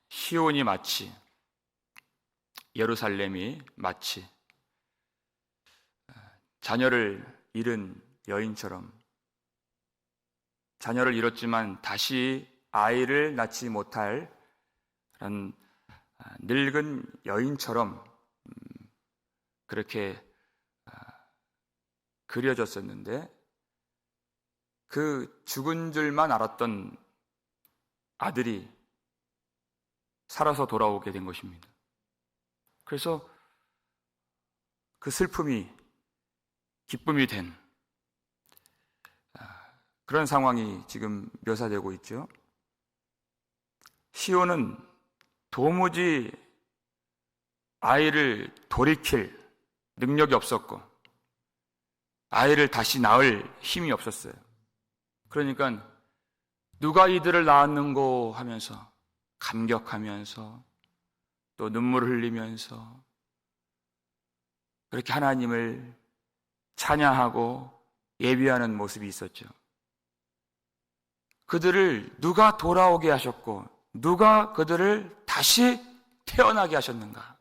시온이 마치, 예루살렘이 마치 자녀를 잃은 여인처럼, 자녀를 잃었지만 다시 아이를 낳지 못할 그런 늙은 여인처럼 그렇게 그려졌었는데, 그 죽은 줄만 알았던 아들이 살아서 돌아오게 된 것입니다. 그래서 그 슬픔이 기쁨이 된 그런 상황이 지금 묘사되고 있죠. 시온은 도무지 아이를 돌이킬 능력이 없었고 아이를 다시 낳을 힘이 없었어요. 그러니까 누가 이들을 낳았는고 하면서 감격하면서 또 눈물을 흘리면서 그렇게 하나님을 찬양하고 예비하는 모습이 있었죠. 그들을 누가 돌아오게 하셨고 누가 그들을 다시 태어나게 하셨는가?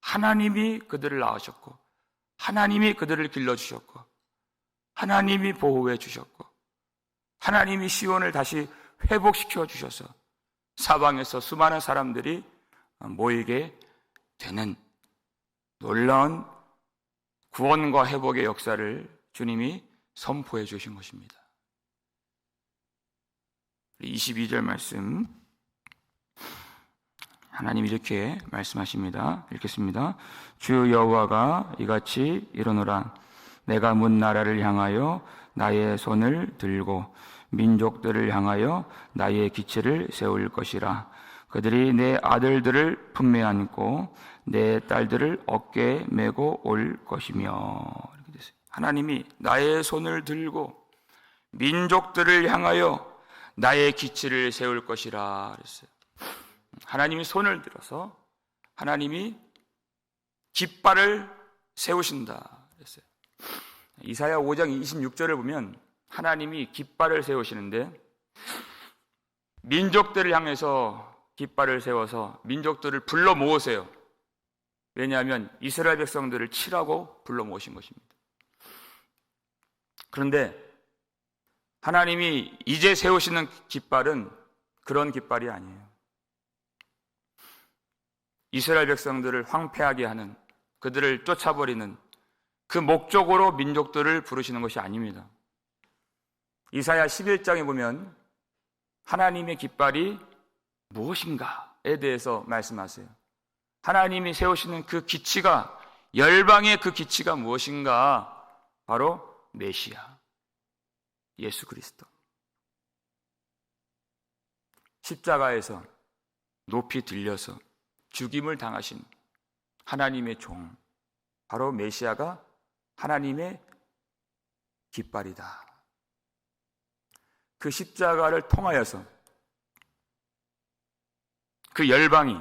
하나님이 그들을 낳으셨고 하나님이 그들을 길러주셨고 하나님이 보호해 주셨고 하나님이 시온을 다시 회복시켜 주셔서 사방에서 수많은 사람들이 모이게 되는 놀라운 구원과 회복의 역사를 주님이 선포해 주신 것입니다. 22절 말씀, 하나님이 이렇게 말씀하십니다. 읽겠습니다. 주 여호와가 이같이 이르노라. 내가 문 나라를 향하여 나의 손을 들고 민족들을 향하여 나의 기치를 세울 것이라. 그들이 내 아들들을 품에 안고 내 딸들을 어깨에 메고 올 것이며. 하나님이 나의 손을 들고 민족들을 향하여 나의 기치를 세울 것이라 그랬어요. 하나님이 손을 들어서 하나님이 깃발을 세우신다 그랬어요. 이사야 5장 26절을 보면 하나님이 깃발을 세우시는데, 민족들을 향해서 깃발을 세워서 민족들을 불러 모으세요. 왜냐하면 이스라엘 백성들을 치라고 불러 모으신 것입니다. 그런데 하나님이 이제 세우시는 깃발은 그런 깃발이 아니에요. 이스라엘 백성들을 황폐하게 하는, 그들을 쫓아버리는 그 목적으로 민족들을 부르시는 것이 아닙니다. 이사야 11장에 보면 하나님의 깃발이 무엇인가에 대해서 말씀하세요. 하나님이 세우시는 그 기치가, 열방의 그 기치가 무엇인가? 바로 메시아, 예수 그리스도. 십자가에서 높이 들려서 죽임을 당하신 하나님의 종, 바로 메시아가 하나님의 깃발이다. 그 십자가를 통하여서 그 열방이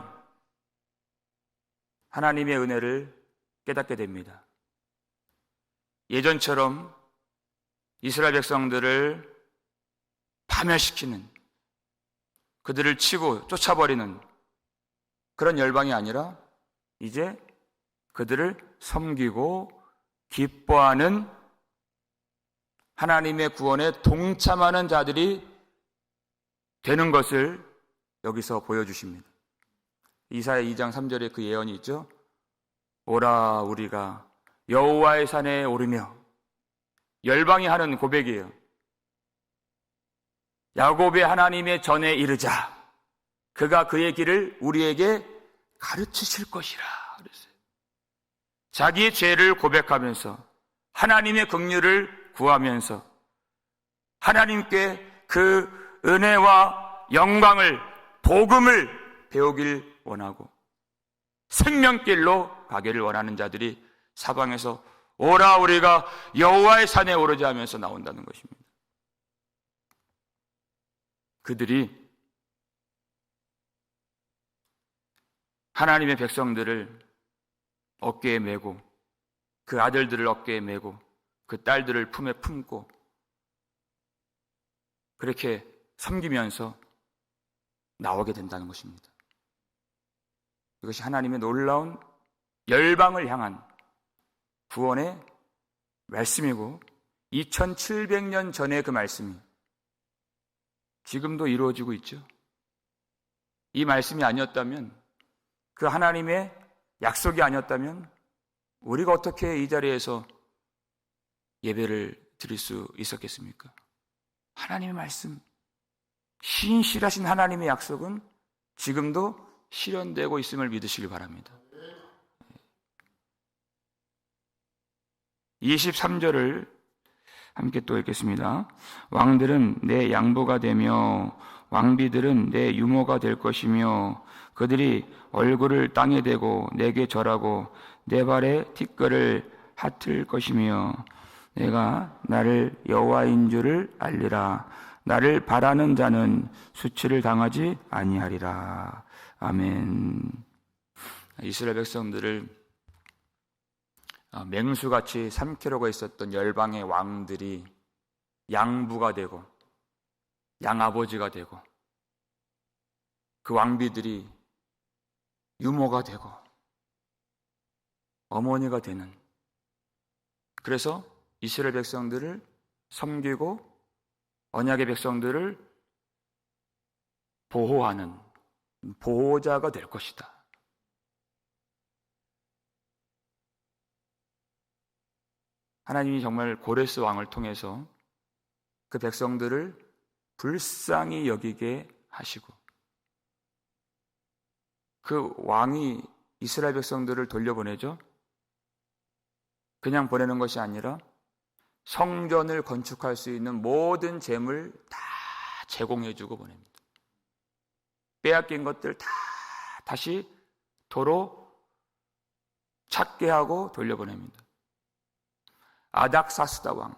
하나님의 은혜를 깨닫게 됩니다. 예전처럼 이스라엘 백성들을 파멸시키는, 그들을 치고 쫓아버리는 그런 열방이 아니라 이제 그들을 섬기고 기뻐하는, 하나님의 구원에 동참하는 자들이 되는 것을 여기서 보여주십니다. 이사야 2장 3절에 그 예언이 있죠. 오라 우리가 여호와의 산에 오르며, 열방이 하는 고백이에요. 야곱의 하나님의 전에 이르자. 그가 그의 길을 우리에게 가르치실 것이라 그랬어요. 자기의 죄를 고백하면서 하나님의 긍휼을 구하면서 하나님께 그 은혜와 영광을, 복음을 배우길 원하고 생명길로 가기를 원하는 자들이 사방에서 오라 우리가 여호와의 산에 오르자 하면서 나온다는 것입니다. 그들이 하나님의 백성들을 어깨에 메고, 그 아들들을 어깨에 메고, 그 딸들을 품에 품고 그렇게 섬기면서 나오게 된다는 것입니다. 이것이 하나님의 놀라운 열방을 향한 구원의 말씀이고 2700년 전의 그 말씀이 지금도 이루어지고 있죠. 이 말씀이 아니었다면, 그 하나님의 약속이 아니었다면 우리가 어떻게 이 자리에서 예배를 드릴 수 있었겠습니까? 하나님의 말씀, 신실하신 하나님의 약속은 지금도 실현되고 있음을 믿으시길 바랍니다. 23절을 함께 또 읽겠습니다. 왕들은 내 양보가 되며 왕비들은 내 유모가 될 것이며 그들이 얼굴을 땅에 대고 내게 절하고 내 발에 티끌을 핫을 것이며 내가 나를 여호와인 줄을 알리라. 나를 바라는 자는 수치를 당하지 아니하리라. 아멘. 이스라엘 백성들을 맹수같이 삼키려고 했었던 열방의 왕들이 양부가 되고 양아버지가 되고 그 왕비들이 유모가 되고 어머니가 되는, 그래서 이스라엘 백성들을 섬기고 언약의 백성들을 보호하는 보호자가 될 것이다. 하나님이 정말 고레스 왕을 통해서 그 백성들을 불쌍히 여기게 하시고 그 왕이 이스라엘 백성들을 돌려보내죠. 그냥 보내는 것이 아니라 성전을 건축할 수 있는 모든 재물 다 제공해주고 보냅니다. 빼앗긴 것들 다 다시 도로 찾게 하고 돌려보냅니다. 아닥사스다 왕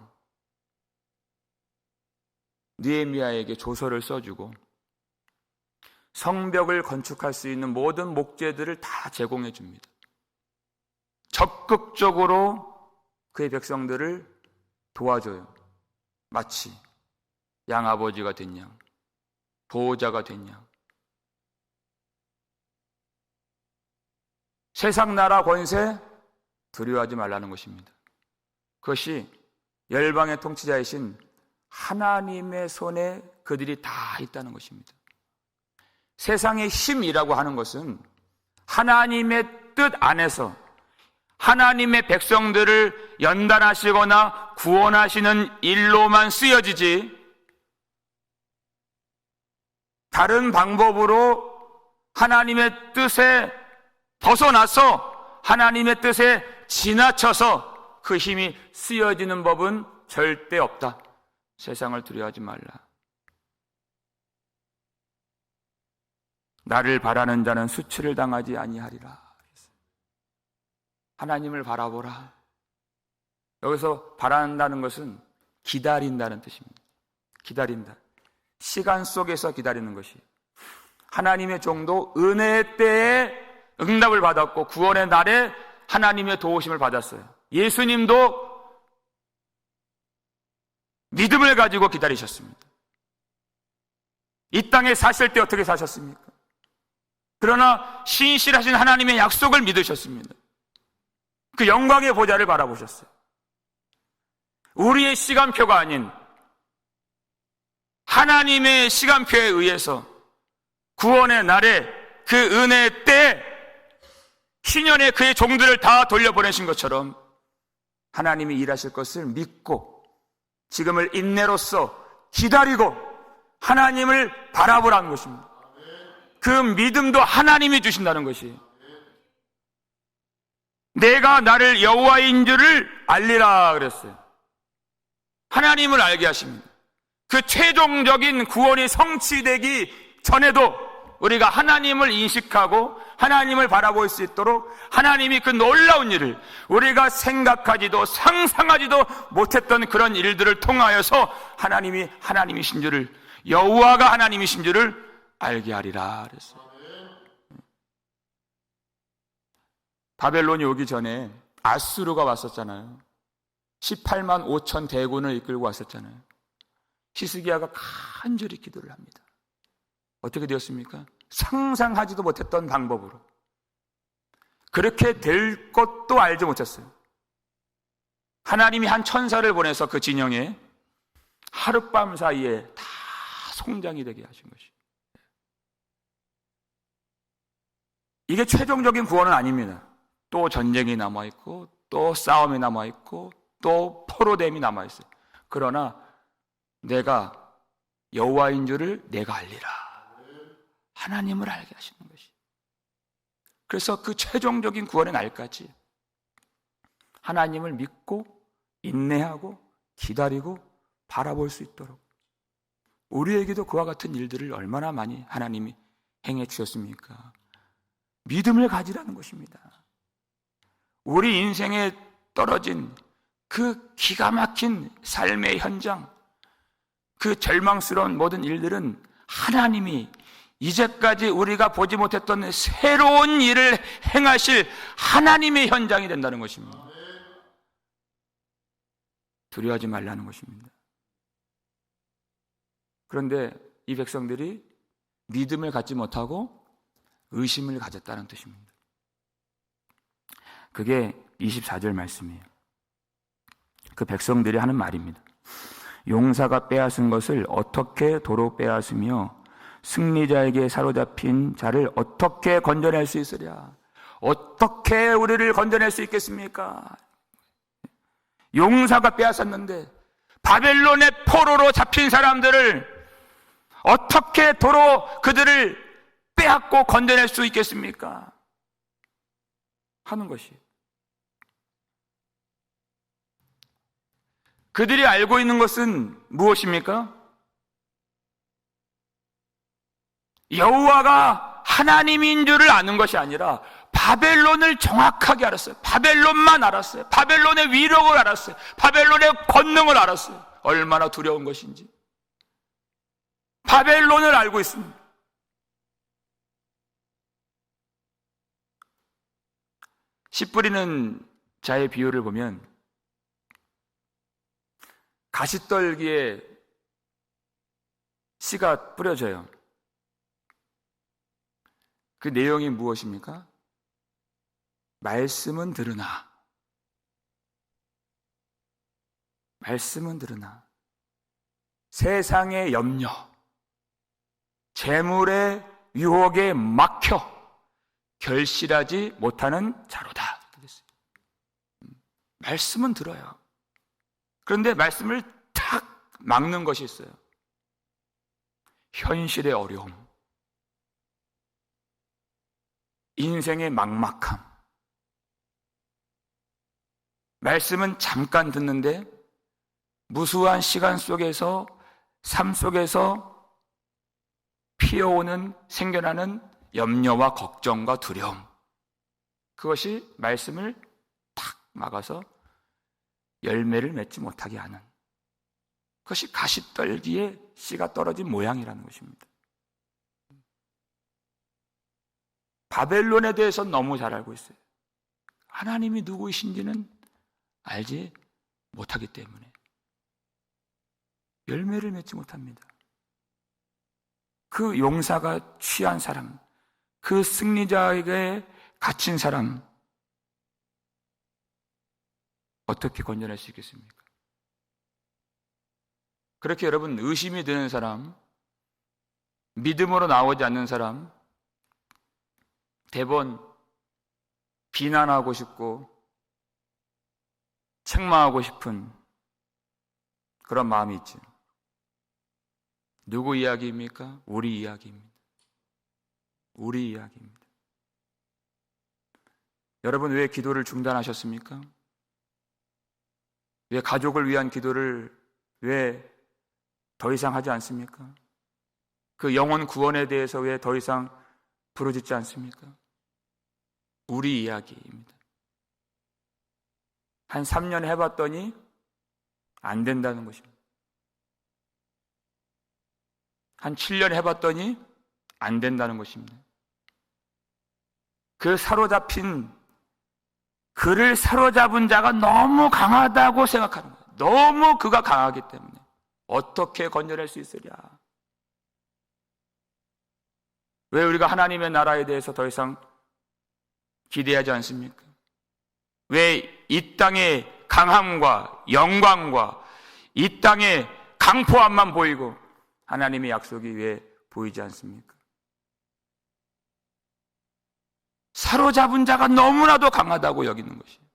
느헤미야에게 조서를 써주고 성벽을 건축할 수 있는 모든 목재들을 다 제공해 줍니다. 적극적으로 그의 백성들을 도와줘요. 마치 양아버지가 된 양, 보호자가 된 양. 세상 나라 권세 두려워하지 말라는 것입니다. 그것이 열방의 통치자이신 하나님의 손에 그들이 다 있다는 것입니다. 세상의 힘이라고 하는 것은 하나님의 뜻 안에서 하나님의 백성들을 연단하시거나 구원하시는 일로만 쓰여지지 다른 방법으로 하나님의 뜻에 벗어나서 하나님의 뜻에 지나쳐서 그 힘이 쓰여지는 법은 절대 없다. 세상을 두려워하지 말라. 나를 바라는 자는 수치를 당하지 아니하리라. 하나님을 바라보라. 여기서 바란다는 것은 기다린다는 뜻입니다. 기다린다. 시간 속에서 기다리는 것이. 하나님의 종도 은혜의 때에 응답을 받았고 구원의 날에 하나님의 도우심을 받았어요. 예수님도 믿음을 가지고 기다리셨습니다. 이 땅에 사실 때 어떻게 사셨습니까? 그러나 신실하신 하나님의 약속을 믿으셨습니다. 그 영광의 보좌를 바라보셨어요. 우리의 시간표가 아닌 하나님의 시간표에 의해서 구원의 날에 그 은혜의 때에 신년에 그의 종들을 다 돌려보내신 것처럼 하나님이 일하실 것을 믿고 지금을 인내로써 기다리고 하나님을 바라보라는 것입니다. 그 믿음도 하나님이 주신다는 것이. 내가 나를 여호와인 줄을 알리라 그랬어요. 하나님을 알게 하십니다. 그 최종적인 구원이 성취되기 전에도 우리가 하나님을 인식하고 하나님을 바라볼 수 있도록 하나님이 그 놀라운 일을 우리가 생각하지도 상상하지도 못했던 그런 일들을 통하여서 하나님이 하나님이신 줄을, 여호와가 하나님이신 줄을 알게 하리라 그랬어요. 바벨론이 오기 전에 아수르가 왔었잖아요. 18만 5천 대군을 이끌고 왔었잖아요. 히스기야가 간절히 기도를 합니다. 어떻게 되었습니까? 상상하지도 못했던 방법으로. 그렇게 될 것도 알지 못했어요. 하나님이 한 천사를 보내서 그 진영에 하룻밤 사이에 다 성장이 되게 하신 것이. 이게 최종적인 구원은 아닙니다. 또 전쟁이 남아있고, 또 싸움이 남아있고, 또 포로됨이 남아있어요. 그러나 내가 여호와인 줄을 내가 알리라. 하나님을 알게 하시는 것이. 그래서 그 최종적인 구원의 날까지 하나님을 믿고 인내하고 기다리고 바라볼 수 있도록, 우리에게도 그와 같은 일들을 얼마나 많이 하나님이 행해 주셨습니까? 믿음을 가지라는 것입니다. 우리 인생에 떨어진 그 기가 막힌 삶의 현장, 그 절망스러운 모든 일들은 하나님이 이제까지 우리가 보지 못했던 새로운 일을 행하실 하나님의 현장이 된다는 것입니다. 두려워하지 말라는 것입니다. 그런데 이 백성들이 믿음을 갖지 못하고 의심을 가졌다는 뜻입니다. 그게 24절 말씀이에요. 그 백성들이 하는 말입니다. 용사가 빼앗은 것을 어떻게 도로 빼앗으며 승리자에게 사로잡힌 자를 어떻게 건져낼 수 있으랴. 어떻게 우리를 건져낼 수 있겠습니까? 용사가 빼앗았는데 바벨론의 포로로 잡힌 사람들을 어떻게 도로 그들을 빼앗고 건져낼 수 있겠습니까? 하는 것이. 그들이 알고 있는 것은 무엇입니까? 여호와가 하나님인 줄을 아는 것이 아니라 바벨론을 정확하게 알았어요. 바벨론만 알았어요. 바벨론의 위력을 알았어요. 바벨론의 권능을 알았어요. 얼마나 두려운 것인지. 바벨론을 알고 있습니다. 씨 뿌리는 자의 비유를 보면 가시떨기에 씨가 뿌려져요. 그 내용이 무엇입니까? 말씀은 들으나, 말씀은 들으나 세상의 염려, 재물의 유혹에 막혀 결실하지 못하는 자로다. 말씀은 들어요. 그런데 말씀을 탁 막는 것이 있어요. 현실의 어려움, 인생의 막막함. 말씀은 잠깐 듣는데 무수한 시간 속에서, 삶 속에서 피어오는, 생겨나는 염려와 걱정과 두려움, 그것이 말씀을 탁 막아서 열매를 맺지 못하게 하는, 그것이 가시떨기에 씨가 떨어진 모양이라는 것입니다. 바벨론에 대해서 너무 잘 알고 있어요. 하나님이 누구이신지는 알지 못하기 때문에 열매를 맺지 못합니다. 그 용사가 취한 사람, 그 승리자에게 갇힌 사람, 어떻게 건져낼 수 있겠습니까? 그렇게 여러분, 의심이 드는 사람, 믿음으로 나오지 않는 사람, 대번 비난하고 싶고 책망하고 싶은 그런 마음이 있죠. 누구 이야기입니까? 우리 이야기입니다. 우리 이야기입니다. 여러분, 왜 기도를 중단하셨습니까? 왜 가족을 위한 기도를 왜 더 이상 하지 않습니까? 그 영혼 구원에 대해서 왜 더 이상 부르짖지 않습니까? 우리 이야기입니다. 한 3년 해봤더니 안 된다는 것입니다. 한 7년 해봤더니 안 된다는 것입니다. 그 사로잡힌, 그를 사로잡은 자가 너무 강하다고 생각하는 거예요. 너무 그가 강하기 때문에 어떻게 건져낼 수 있으랴. 왜 우리가 하나님의 나라에 대해서 더 이상 기대하지 않습니까? 왜 이 땅의 강함과 영광과 이 땅의 강포함만 보이고 하나님의 약속이 왜 보이지 않습니까? 사로잡은 자가 너무나도 강하다고 여기는 것이에요.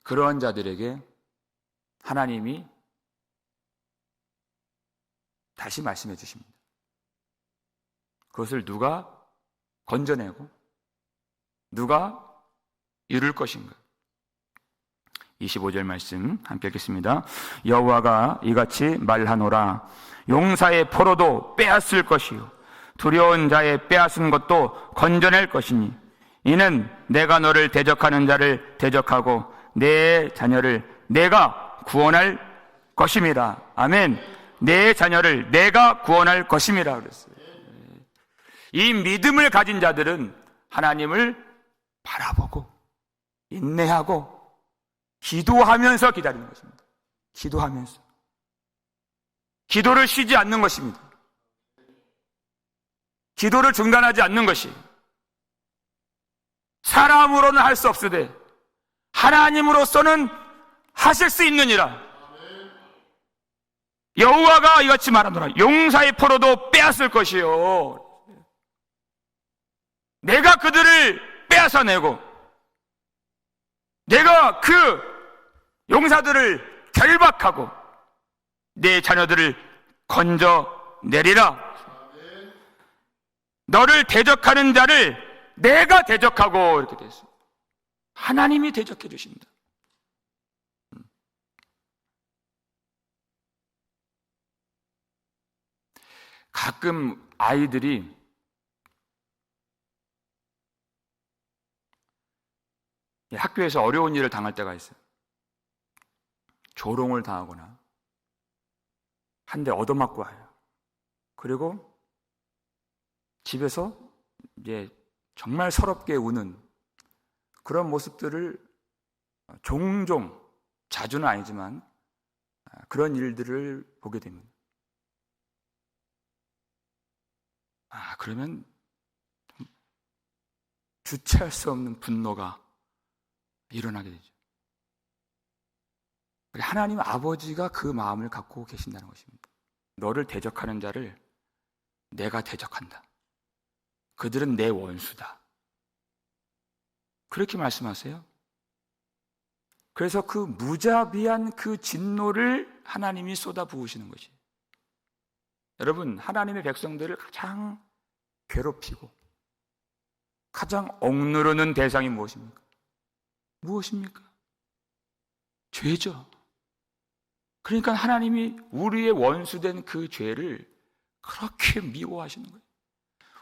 그러한 자들에게 하나님이 다시 말씀해 주십니다. 그것을 누가 건져내고 누가 이룰 것인가? 25절 말씀 함께 읽겠습니다. 여호와가 이같이 말하노라. 용사의 포로도 빼앗을 것이요 두려운 자의 빼앗은 것도 건져낼 것이니 이는 내가 너를 대적하는 자를 대적하고 내 자녀를 내가 구원할 것임이라. 아멘. 내 자녀를 내가 구원할 것임이라 그랬어요. 이 믿음을 가진 자들은 하나님을 바라보고 인내하고 기도하면서 기다리는 것입니다. 기도하면서. 기도를 쉬지 않는 것입니다. 기도를 중단하지 않는 것이 사람으로는 할 수 없으되 하나님으로서는 하실 수 있느니라. 여호와가 이같이 말하노라. 용사의 포로도 빼앗을 것이요 내가 그들을 빼앗아내고 내가 그 용사들을 결박하고 내 자녀들을 건져내리라. 너를 대적하는 자를 내가 대적하고 이렇게 됐어요. 하나님이 대적해 주신다. 가끔 아이들이 학교에서 어려운 일을 당할 때가 있어요. 조롱을 당하거나 한 대 얻어맞고 와요. 그리고 집에서 이제 정말 서럽게 우는 그런 모습들을 종종, 자주는 아니지만 그런 일들을 보게 됩니다. 그러면 주체할 수 없는 분노가 일어나게 되죠. 하나님 아버지가 그 마음을 갖고 계신다는 것입니다. 너를 대적하는 자를 내가 대적한다. 그들은 내 원수다. 그렇게 말씀하세요. 그래서 그 무자비한 그 진노를 하나님이 쏟아 부으시는 것이에요. 여러분, 하나님의 백성들을 가장 괴롭히고 가장 억누르는 대상이 무엇입니까? 무엇입니까? 죄죠. 그러니까 하나님이 우리의 원수된 그 죄를 그렇게 미워하시는 거예요.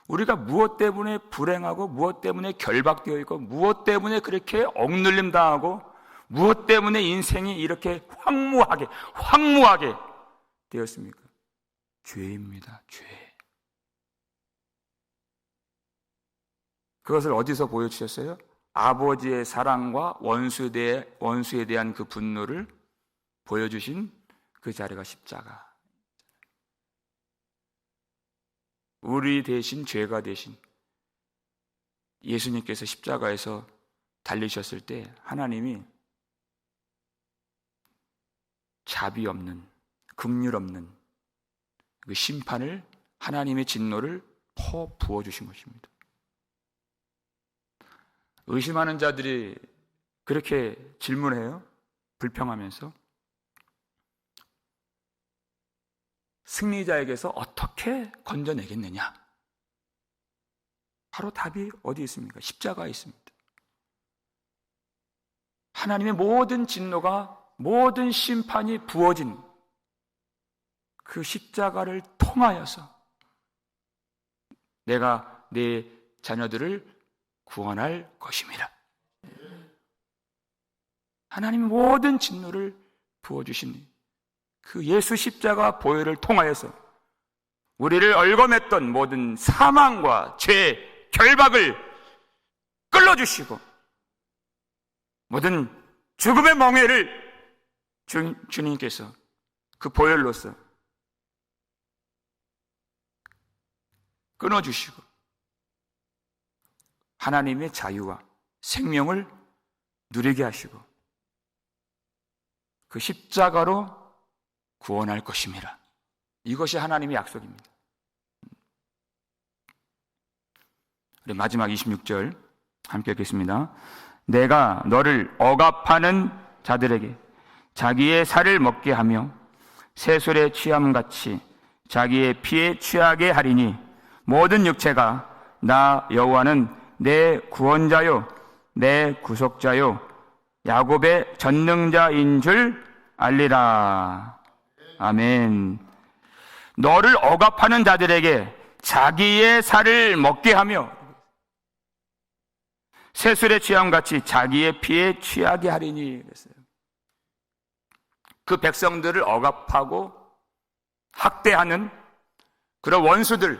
우리가 무엇 때문에 불행하고 무엇 때문에 결박되어 있고 무엇 때문에 그렇게 억눌림 당하고 무엇 때문에 인생이 이렇게 황무하게 되었습니까? 죄입니다. 죄. 그것을 어디서 보여주셨어요? 아버지의 사랑과 원수에 대한 그 분노를 보여주신 그 자리가 십자가. 우리 대신 죄가 대신 예수님께서 십자가에서 달리셨을 때 하나님이 자비 없는, 긍휼 없는 그 심판을, 하나님의 진노를 부어주신 것입니다. 의심하는 자들이 그렇게 질문해요. 불평하면서. 승리자에게서 어떻게 건져내겠느냐? 바로 답이 어디 있습니까? 십자가에 있습니다. 하나님의 모든 진노가, 모든 심판이 부어진 그 십자가를 통하여서 내가 내 자녀들을 구원할 것임이라. 하나님의 모든 진노를 부어주신 그 예수 십자가 보혈을 통하여서 우리를 얽어맸던 모든 사망과 죄, 결박을 끌어주시고 모든 죽음의 멍에를 주님께서 그 보혈로서 끊어주시고 하나님의 자유와 생명을 누리게 하시고 그 십자가로 구원할 것임이라. 이것이 하나님의 약속입니다. 우리 마지막 26절 함께 읽겠습니다. 내가 너를 억압하는 자들에게 자기의 살을 먹게 하며 새술의 취함같이 자기의 피에 취하게 하리니 모든 육체가 나 여호와는 내 구원자요 내 구속자요 야곱의 전능자인 줄 알리라. 아멘. 너를 억압하는 자들에게 자기의 살을 먹게 하며 새술의 취함같이 자기의 피에 취하게 하리니 그랬어요. 그 백성들을 억압하고 학대하는 그런 원수들,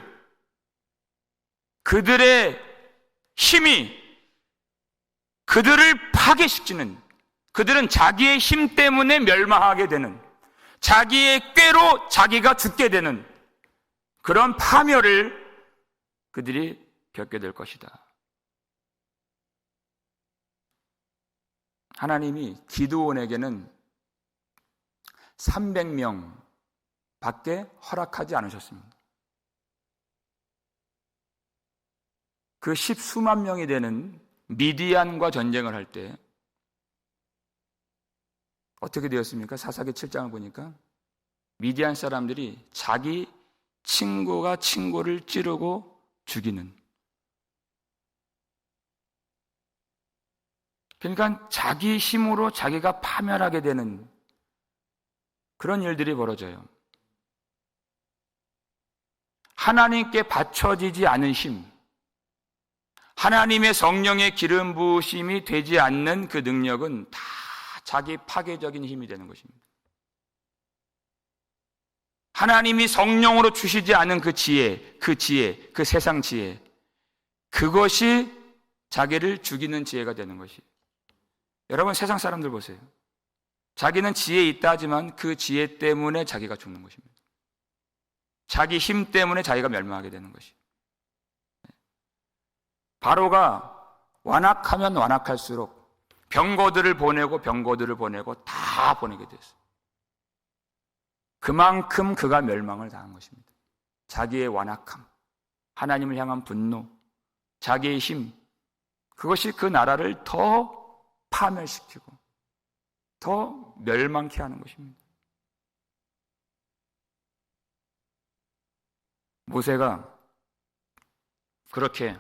그들의 힘이 그들을 파괴시키는, 그들은 자기의 힘 때문에 멸망하게 되는, 자기의 꾀로 자기가 죽게 되는 그런 파멸을 그들이 겪게 될 것이다. 하나님이 기드온에게는 300명 밖에 허락하지 않으셨습니다. 그 10수만 명이 되는 미디안과 전쟁을 할 때 어떻게 되었습니까? 사사기 7장을 보니까 미디안 사람들이 자기 친구가 친구를 찌르고 죽이는, 그러니까 자기 힘으로 자기가 파멸하게 되는 그런 일들이 벌어져요. 하나님께 바쳐지지 않은 힘, 하나님의 성령의 기름 부으심이 되지 않는 그 능력은 다 자기 파괴적인 힘이 되는 것입니다. 하나님이 성령으로 주시지 않은 그 지혜, 그 세상 지혜, 그것이 자기를 죽이는 지혜가 되는 것이에요. 여러분, 세상 사람들 보세요. 자기는 지혜 있다 하지만 그 지혜 때문에 자기가 죽는 것입니다. 자기 힘 때문에 자기가 멸망하게 되는 것이에요. 바로가 완악하면 완악할수록 병거들을 보내고 다 보내게 됐어요. 그만큼 그가 멸망을 당한 것입니다. 자기의 완악함, 하나님을 향한 분노, 자기의 힘, 그것이 그 나라를 더 파멸시키고 더 멸망케 하는 것입니다. 모세가 그렇게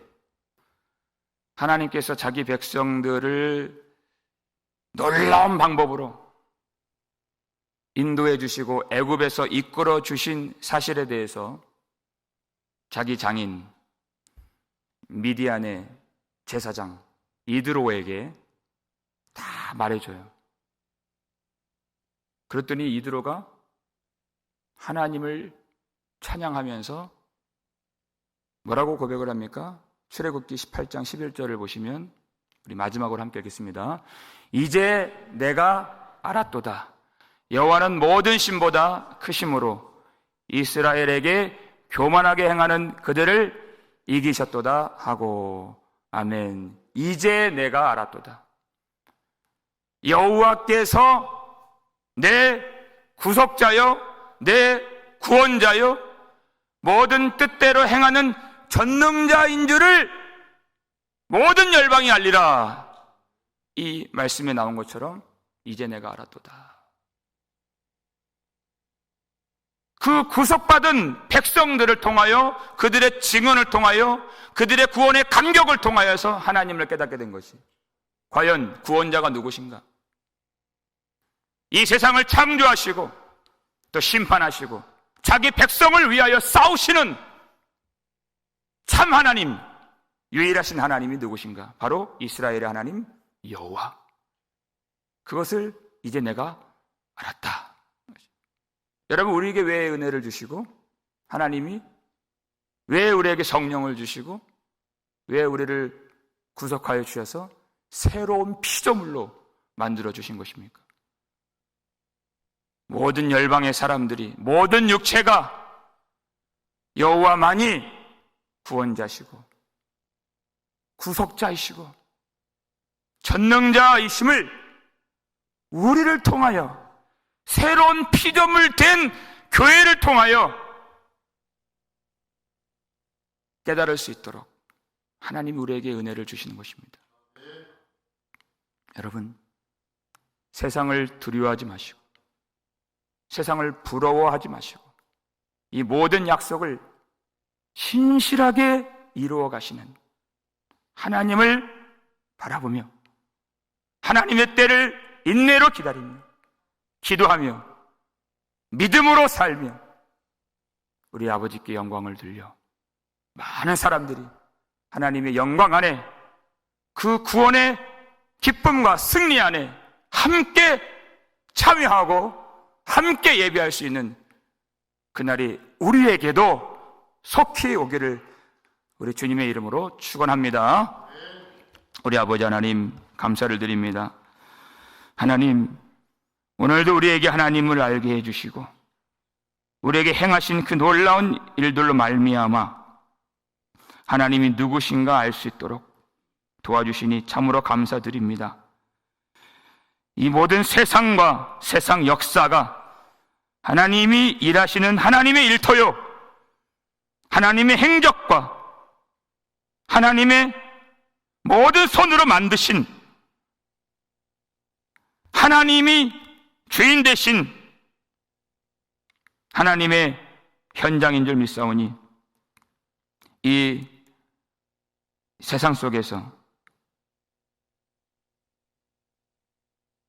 하나님께서 자기 백성들을 놀라운 방법으로 인도해 주시고 애굽에서 이끌어 주신 사실에 대해서 자기 장인 미디안의 제사장 이드로에게 다 말해줘요. 그랬더니 이드로가 하나님을 찬양하면서 뭐라고 고백을 합니까? 출애굽기 18장 11절을 보시면 우리 마지막으로 함께 읽겠습니다. 이제 내가 알았도다. 여호와는 모든 신보다 크심으로 이스라엘에게 교만하게 행하는 그들을 이기셨도다 하고. 아멘. 이제 내가 알았도다. 여호와께서 내 구속자요 내 구원자요 모든 뜻대로 행하는 전능자인 줄을 모든 열방이 알리라. 이 말씀에 나온 것처럼 이제 내가 알았도다. 그 구속받은 백성들을 통하여, 그들의 증언을 통하여, 그들의 구원의 감격을 통하여서 하나님을 깨닫게 된 것이, 과연 구원자가 누구신가? 이 세상을 창조하시고 또 심판하시고 자기 백성을 위하여 싸우시는 참 하나님, 유일하신 하나님이 누구신가? 바로 이스라엘의 하나님 여호와. 그것을 이제 내가 알았다. 여러분, 우리에게 왜 은혜를 주시고, 하나님이 왜 우리에게 성령을 주시고, 왜 우리를 구속하여 주셔서 새로운 피조물로 만들어 주신 것입니까? 모든 열방의 사람들이, 모든 육체가 여호와만이 구원자시고 구속자이시고 전능자이심을 우리를 통하여, 새로운 피조물 된 교회를 통하여 깨달을 수 있도록 하나님이 우리에게 은혜를 주시는 것입니다. 여러분, 세상을 두려워하지 마시고 세상을 부러워하지 마시고 이 모든 약속을 신실하게 이루어 가시는 하나님을 바라보며 하나님의 때를 인내로 기다리며 기도하며 믿음으로 살며 우리 아버지께 영광을 돌려 많은 사람들이 하나님의 영광 안에, 그 구원의 기쁨과 승리 안에 함께 참여하고 함께 예배할 수 있는 그날이 우리에게도 속히 오기를 우리 주님의 이름으로 축원합니다. 우리 아버지 하나님, 감사를 드립니다. 하나님, 오늘도 우리에게 하나님을 알게 해주시고 우리에게 행하신 그 놀라운 일들로 말미암아 하나님이 누구신가 알 수 있도록 도와주시니 참으로 감사드립니다. 이 모든 세상과 세상 역사가 하나님이 일하시는 하나님의 일터요, 하나님의 행적과 하나님의 모든 손으로 만드신 하나님이 주인 되신 하나님의 현장인 줄 믿사오니 이 세상 속에서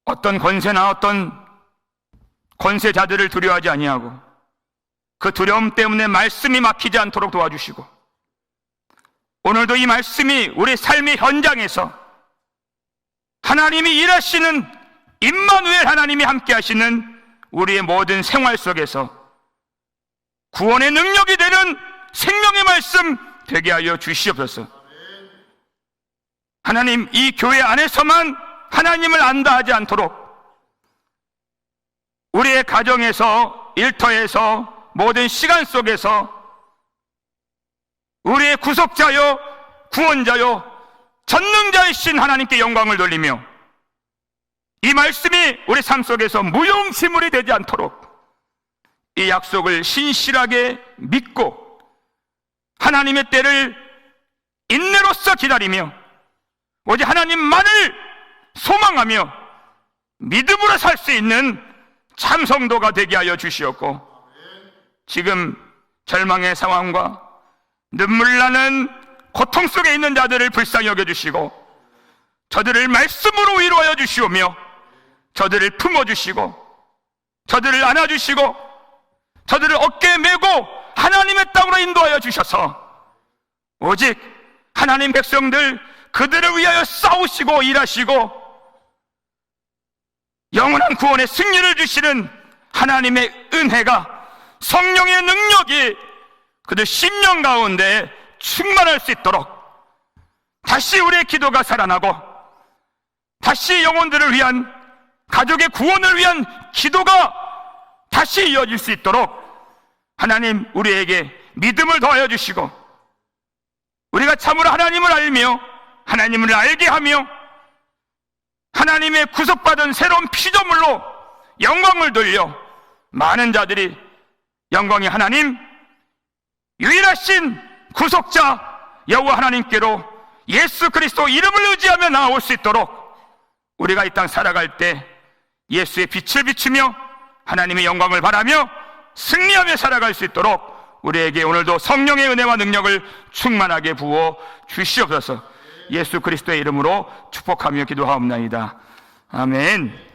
어떤 권세나 어떤 권세자들을 두려워하지 아니하고 그 두려움 때문에 말씀이 막히지 않도록 도와주시고, 오늘도 이 말씀이 우리 삶의 현장에서 하나님이 일하시는 임마누엘 하나님이 함께 하시는 우리의 모든 생활 속에서 구원의 능력이 되는 생명의 말씀 되게 하여 주시옵소서. 하나님, 이 교회 안에서만 하나님을 안다 하지 않도록 우리의 가정에서, 일터에서, 모든 시간 속에서 우리의 구속자요, 구원자요, 전능자이신 하나님께 영광을 돌리며 이 말씀이 우리 삶 속에서 무용지물이 되지 않도록 이 약속을 신실하게 믿고 하나님의 때를 인내로써 기다리며 오직 하나님만을 소망하며 믿음으로 살 수 있는 참 성도가 되게 하여 주시옵고, 지금 절망의 상황과 눈물 나는 고통 속에 있는 자들을 불쌍히 여겨주시고 저들을 말씀으로 위로하여 주시오며 저들을 품어주시고 저들을 안아주시고 저들을 어깨에 메고 하나님의 땅으로 인도하여 주셔서 오직 하나님 백성들 그들을 위하여 싸우시고 일하시고 영원한 구원의 승리를 주시는 하나님의 은혜가, 성령의 능력이 그들 심령 가운데 충만할 수 있도록 다시 우리의 기도가 살아나고 다시 영혼들을 위한, 가족의 구원을 위한 기도가 다시 이어질 수 있도록 하나님 우리에게 믿음을 더하여 주시고 우리가 참으로 하나님을 알며 하나님을 알게 하며 하나님의 구속받은 새로운 피조물로 영광을 돌려 많은 자들이 영광의 하나님, 유일하신 구속자 여호와 하나님께로 예수 그리스도 이름을 의지하며 나아올 수 있도록 우리가 이 땅 살아갈 때 예수의 빛을 비추며 하나님의 영광을 바라며 승리하며 살아갈 수 있도록 우리에게 오늘도 성령의 은혜와 능력을 충만하게 부어 주시옵소서. 예수 그리스도의 이름으로 축복하며 기도하옵나이다. 아멘.